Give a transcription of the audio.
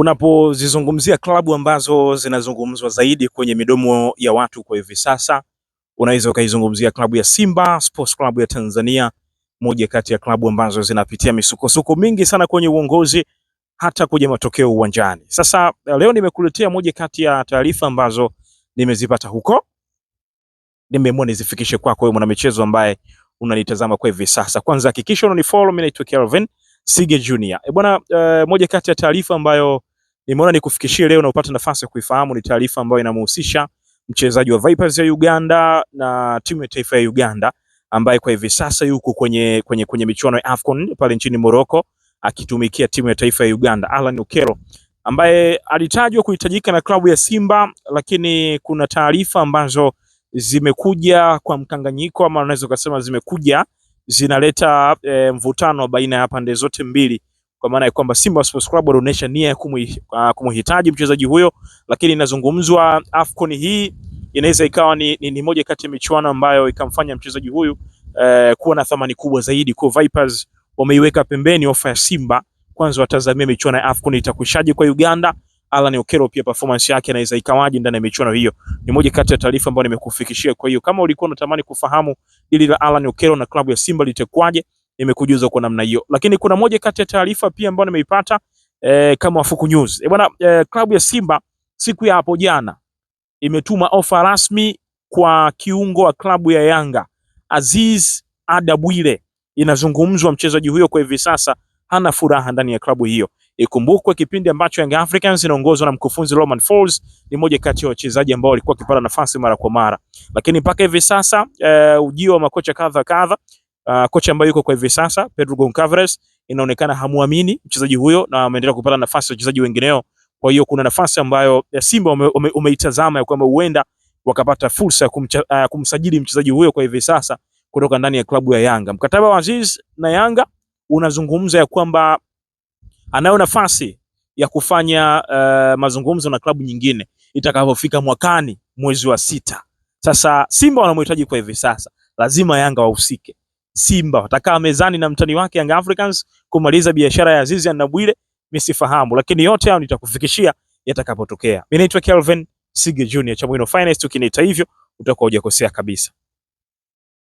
Unapozizungumzia klabu ambazo zinazungumzwa zaidi kwenye midomo ya watu kwa hivi sasa, unaweza ukaizungumzia klabu ya Simba Sports Club ya Tanzania, moja kati ya klabu ambazo zinapitia misukosuko mingi sana kwenye uongozi hata kwenye matokeo uwanjani. Sasa leo nimekuletea moja kati ya taarifa ambazo nimezipata huko, nimeamua nizifikishe kwako wewe mwanamichezo ambaye unanitazama kwa hivi sasa. Kwanza hakikisha unanifollow, mimi naitwa Kelvin Sige Junior. Bwana, moja kati ya taarifa ambayo nimeona nikufikishie leo na upate nafasi ya kuifahamu ni taarifa ambayo inamhusisha mchezaji wa Vipers ya Uganda na timu ya taifa ya Uganda ambaye kwa hivi sasa yuko kwenye michuano ya AFCON pale nchini Morocco akitumikia timu ya taifa ya Uganda, Alan Okello ambaye alitajwa kuhitajika na klabu ya Simba, lakini kuna taarifa ambazo zimekuja kwa mkanganyiko, ama unaweza kusema zimekuja zinaleta mvutano baina ya pande zote mbili, kwa maana ya kwamba Simba Sports Club wanaonyesha nia ya kumhitaji mchezaji huyo, lakini inazungumzwa AFCON hii inaweza ikawa ni moja kati ya michuano ambayo ikamfanya mchezaji huyu kuwa na thamani kubwa zaidi. Kwa Vipers wameiweka pembeni ofa ya Simba, kwanza watazamia michuano ya AFCON itakwishaje kwa Uganda. Alan Okello pia performance yake inaweza ikawaje ndani ya michuano hiyo, ni moja kati ya taarifa ambayo nimekufikishia. Kwa hiyo kama ulikuwa unatamani kufahamu dili la Alan Okello na klabu ya Simba litakwaje, nimekujuza kwa namna hiyo. Lakini kuna moja kati ya taarifa pia ambayo nimeipata kama Wafuku News. Bwana, klabu ya Simba siku ya hapo jana imetuma ofa rasmi kwa kiungo wa klabu ya Yanga Aziz Adabwile. Inazungumzwa mchezaji huyo kwa hivi sasa hana furaha ndani ya klabu hiyo. Ikumbukwe kipindi ambacho Young Africans inaongozwa na mkufunzi Romain Folz ni moja kati ya wachezaji ambao walikuwa wakipata nafasi mara kwa mara, lakini mpaka hivi sasa ujio wa makocha kadha kocha ambaye yuko kwa hivi sasa Pedro Goncalves inaonekana hamuamini mchezaji huyo na ameendelea kupata nafasi wachezaji wengineo. Kwa hiyo kuna nafasi ambayo Simba umeitazama ya kwamba huenda wakapata fursa ya kumsajili mchezaji huyo kwa hivi sasa kutoka ndani ya klabu ya Yanga. Mkataba wa Aziz na Yanga unazungumza ya kwamba anayo nafasi ya kufanya mazungumzo na klabu nyingine itakapofika mwakani mwezi wa 6. Sasa Simba wanamhitaji kwa hivi sasa, lazima Yanga wahusike. Simba watakaa mezani na mtani wake Young Africans kumaliza biashara ya Azizi Ndabwile, mimi sifahamu, lakini yote hayo nitakufikishia yatakapotokea. Mimi naitwa Kelvin Sige Junior, Chamwino Finance, ukiniita hivyo utakuwa hujakosea kabisa.